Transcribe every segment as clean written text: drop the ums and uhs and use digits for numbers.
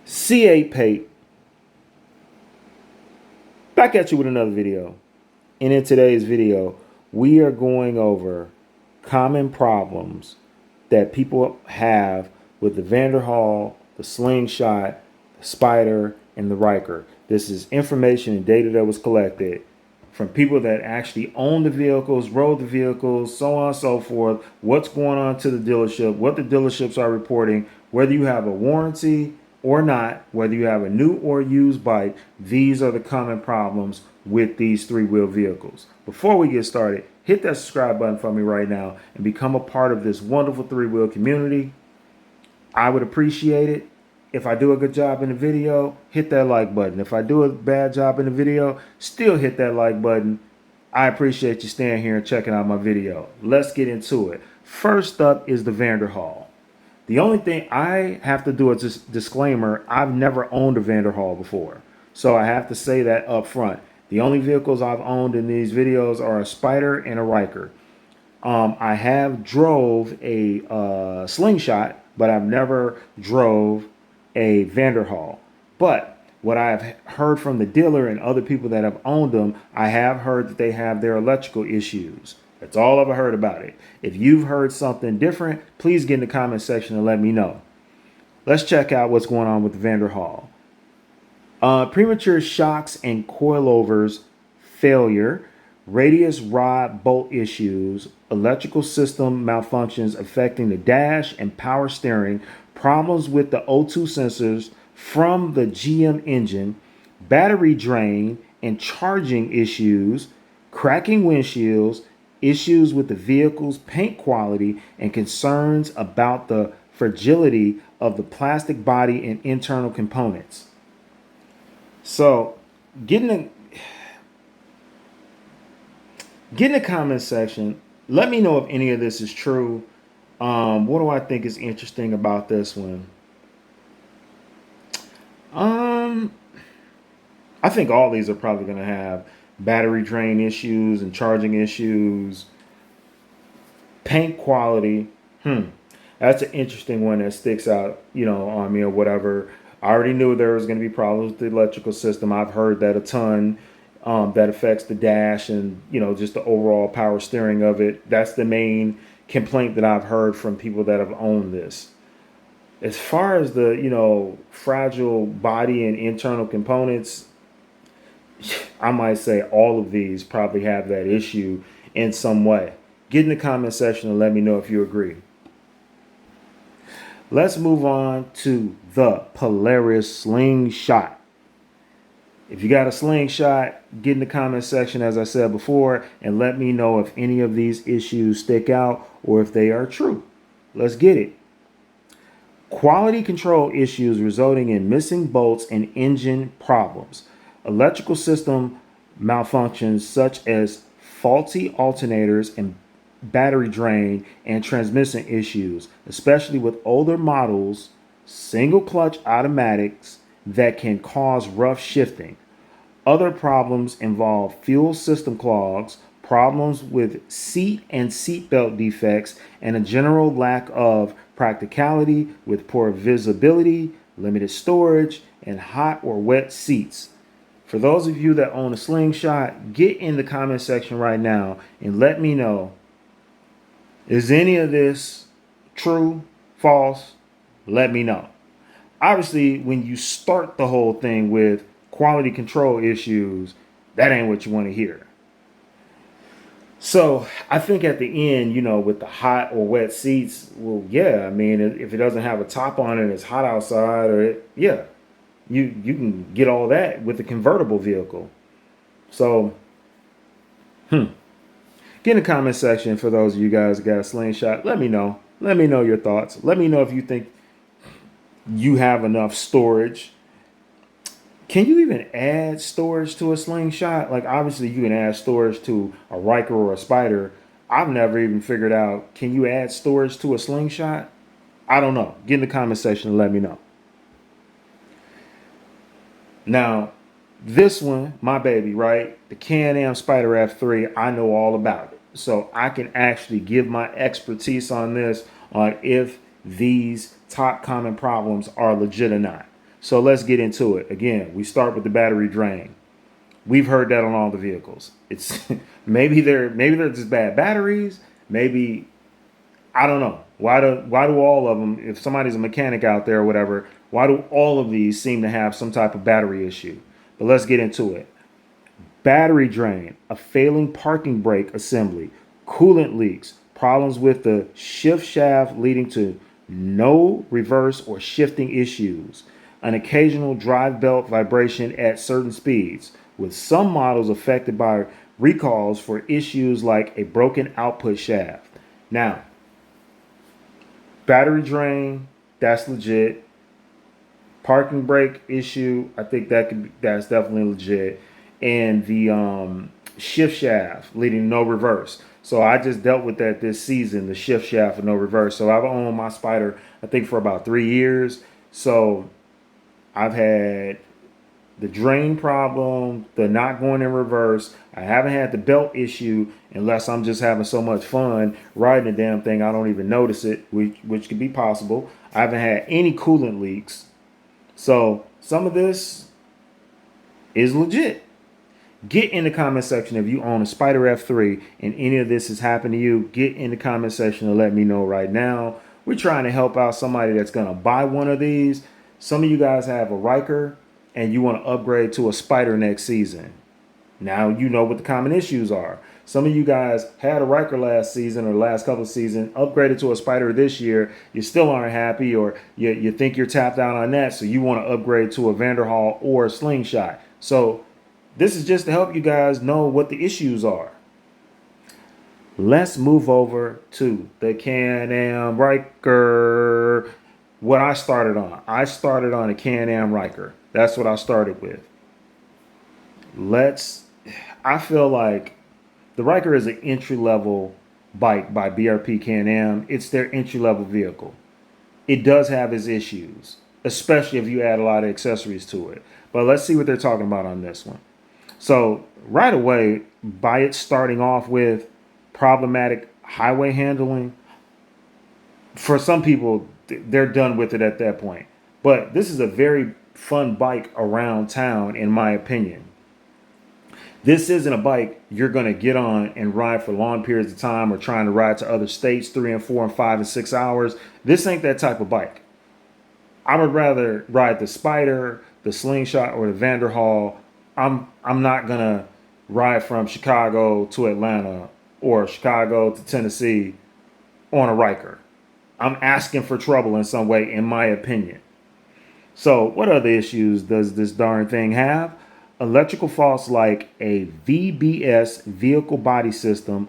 C8 Pate, back at you with another video. And in today's video, we are going over common problems that people have with the Vanderhall, the Slingshot, the Spider, and the Riker. This is information and data that was collected from people that actually own the vehicles, rode the vehicles, so on and so forth, what's going on to the dealership, what the dealerships are reporting, whether you have a warranty or not, whether you have a new or used bike. These are the common problems with these three-wheel vehicles. Before we get started, hit that subscribe button for me right now and become a part of this wonderful three-wheel community. I would appreciate it. If I do a good job in the video, hit that like button. If I do a bad job in the video, still hit that like button. I appreciate you staying here and checking out my video. Let's get into it. First up is the Vanderhall. The only thing I have to do is this disclaimer: I've never owned a Vanderhall before. So I have to say that up front. The only vehicles I've owned in these videos are a Spider and a Riker. I have drove a Slingshot, but I've never drove a Vanderhall. But what I've heard from the dealer and other people that have owned them, I have heard that they have their electrical issues. That's all I've heard about it. If you've heard something different, please get in the comment section and let me know. Let's check out what's going on with the Vanderhall. Premature shocks and coilovers failure, radius rod bolt issues, electrical system malfunctions affecting the dash and power steering, problems with the O2 sensors from the GM engine, battery drain and charging issues, cracking windshields, issues with the vehicle's paint quality, and concerns about the fragility of the plastic body and internal components. So, get in the comment section. Let me know if any of this is true. What do I think is interesting about this one? I think all these are probably going to have battery drain issues and charging issues. Paint quality. That's an interesting one that sticks out, on me or whatever. I already knew there was going to be problems with the electrical system. I've heard that a ton. That affects the dash and, just the overall power steering of it. That's the main complaint that I've heard from people that have owned this. As far as the, fragile body and internal components, I might say all of these probably have that issue in some way. Get in the comment section and let me know if you agree. Let's move on to the Polaris Slingshot. If you got a Slingshot, get in the comment section, as I said before, and let me know if any of these issues stick out or if they are true. Let's get it. Quality control issues resulting in missing bolts and engine problems. Electrical system malfunctions such as faulty alternators and battery drain and transmission issues, especially with older models, single clutch automatics that can cause rough shifting. Other problems involve fuel system clogs, problems with seat and seatbelt defects, and a general lack of practicality with poor visibility, limited storage, and hot or wet seats. For those of you that own a Slingshot, get in the comment section right now and let me know, is any of this true, false? Let me know. Obviously, when you start the whole thing with quality control issues, that ain't what you want to hear. So I think at the end, with the hot or wet seats, well, yeah, I mean, if it doesn't have a top on it, it's hot outside, you can get all that with the convertible vehicle. So, get in the comment section for those of you guys that got a Slingshot. Let me know. Let me know your thoughts. Let me know if you think you have enough storage. Can you even add storage to a Slingshot? Like, obviously, you can add storage to a Riker or a Spider. I've never even figured out, can you add storage to a Slingshot? I don't know. Get in the comment section and let me know. Now, this one, my baby, right? The Can-Am Spider F3, I know all about it. So I can actually give my expertise on this, on if these top common problems are legit or not. So let's get into it. Again, we start with the battery drain. We've heard that on all the vehicles. It's maybe they're just bad batteries. Maybe I don't know. Why do all of them? If somebody's a mechanic out there or whatever, why do all of these seem to have some type of battery issue? But let's get into it. Battery drain, a failing parking brake assembly, coolant leaks, problems with the shift shaft leading to no reverse or shifting issues, an occasional drive belt vibration at certain speeds, with some models affected by recalls for issues like a broken output shaft. Now, battery drain, that's legit. Parking brake issue, I think that's definitely legit. And the shift shaft leading no reverse. So I just dealt with that this season, the shift shaft and no reverse. So I've owned my Spider, I think, for about 3 years. So I've had the drain problem, the not going in reverse. I haven't had the belt issue unless I'm just having so much fun riding the damn thing I don't even notice it, which could be possible. I haven't had any coolant leaks. So some of this is legit. Get in the comment section if you own a Spider F3 and any of this has happened to you. Get in the comment section and let me know right now. We're trying to help out somebody that's going to buy one of these. Some of you guys have a Riker and you want to upgrade to a Spider next season. Now you know what the common issues are. Some of you guys had a Riker last season or the last couple of seasons, upgraded to a Spider this year. You still aren't happy, or you think you're tapped out on that, so you want to upgrade to a Vanderhall or a Slingshot. So this is just to help you guys know what the issues are. Let's move over to the Can-Am Riker. What I started on. I started on a Can-Am Riker. That's what I started with. I feel like the Riker is an entry-level bike by BRP Can-Am. It's their entry-level vehicle. It does have its issues, especially if you add a lot of accessories to it. But let's see what they're talking about on this one. So right away, by it starting off with problematic highway handling, for some people, they're done with it at that point. But this is a very fun bike around town, in my opinion. This isn't a bike you're going to get on and ride for long periods of time or trying to ride to other states 3 and 4 and 5 and 6 hours. This ain't that type of bike. I would rather ride the Spider, the Slingshot, or the Vanderhall. I'm not going to ride from Chicago to Atlanta or Chicago to Tennessee on a Riker. I'm asking for trouble in some way, in my opinion. So what other issues does this darn thing have? Electrical faults like a VBS vehicle body system,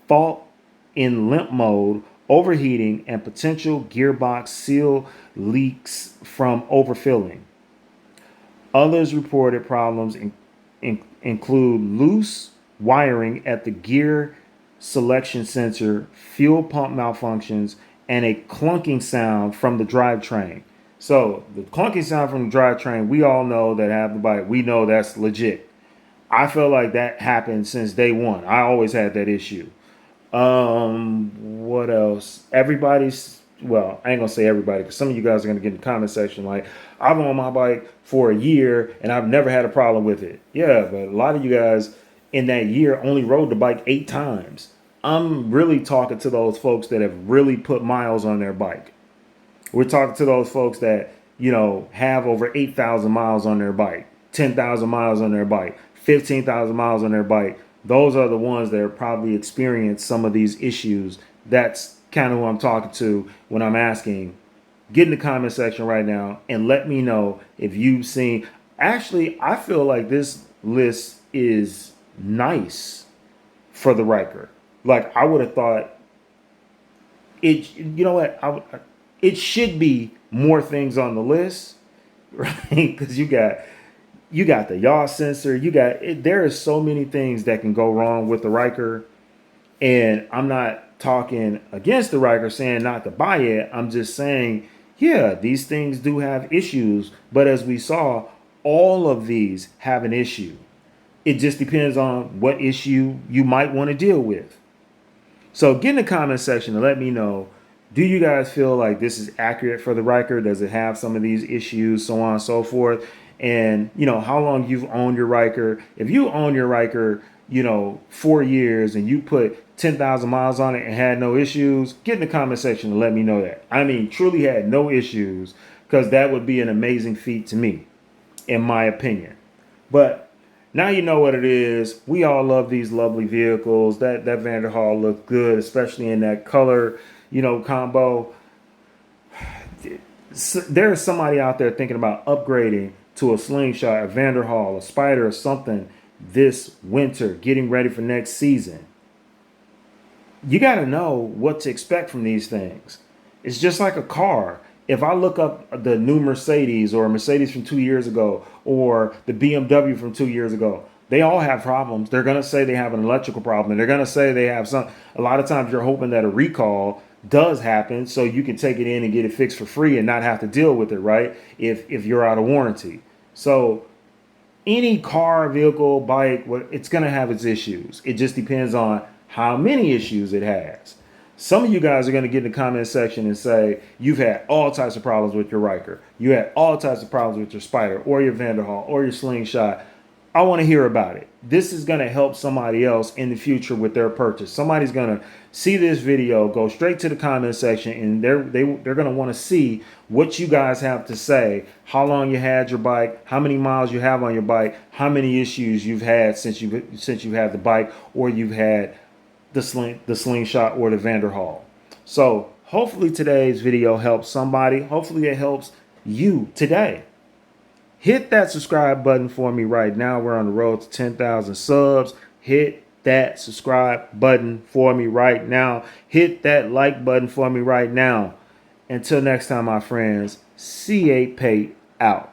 fault in limp mode, overheating, and potential gearbox seal leaks from overfilling. Others reported problems include loose wiring at the gear selection sensor, fuel pump malfunctions, and a clunking sound from the drivetrain. So the clunking sound from the drivetrain, we all know that have the bike. We know that's legit. I feel like that happened since day one. I always had that issue. What else? Well, I ain't gonna say everybody, because some of you guys are gonna get in the comment section like, I've been on my bike for a year and I've never had a problem with it. Yeah, but a lot of you guys in that year only rode the bike 8 times. I'm really talking to those folks that have really put miles on their bike. We're talking to those folks that, have over 8,000 miles on their bike, 10,000 miles on their bike, 15,000 miles on their bike. Those are the ones that probably experience some of these issues. That's kind of who I'm talking to when I'm asking. Get in the comment section right now and let me know if you've seen. Actually, I feel like this list is nice for the Riker. Like, I would have thought it, it should be more things on the list, right? Because you got the yaw sensor. There are so many things that can go wrong with the Riker. And I'm not talking against the Riker saying not to buy it. I'm just saying, yeah, these things do have issues. But as we saw, all of these have an issue. It just depends on what issue you might want to deal with. So get in the comment section and let me know Do you guys feel like this is accurate for the Riker? Does it have some of these issues, so on and so forth? And how long you've owned your Riker? If you own your Riker, 4 years, and you put 10,000 miles on it and had no issues, get in the comment section and let me know that. I mean, truly had no issues, because that would be an amazing feat to me, in my opinion. But now you know what it is. We all love these lovely vehicles. That Vanderhall looked good, especially in that color, combo. There's somebody out there thinking about upgrading to a slingshot, a Vanderhall, a Spider, or something this winter, getting ready for next season. You got to know what to expect from these things. It's just like a car. If I look up the new Mercedes, or a Mercedes from 2 years ago, or the BMW from 2 years ago, they all have problems. They're going to say they have an electrical problem. And they're going to say they have some. A lot of times you're hoping that a recall does happen so you can take it in and get it fixed for free and not have to deal with it, right? If you're out of warranty. So any car, vehicle, bike, it's going to have its issues. It just depends on how many issues it has. Some of you guys are going to get in the comment section and say you've had all types of problems with your Riker. You had all types of problems with your Spider or your Vanderhall or your Slingshot. I want to hear about it. This is going to help somebody else in the future with their purchase. Somebody's going to see this video, go straight to the comment section, and they're going to want to see what you guys have to say, how long you had your bike, how many miles you have on your bike, how many issues you've had since you had the bike, or you've had the Slingshot or the Vanderhall. So hopefully today's video helps somebody. Hopefully it helps you today. Hit that subscribe button for me right now. We're on the road to 10,000 subs. Hit that subscribe button for me right now. Hit that like button for me right now. Until next time, my friends, C.A. Pate out.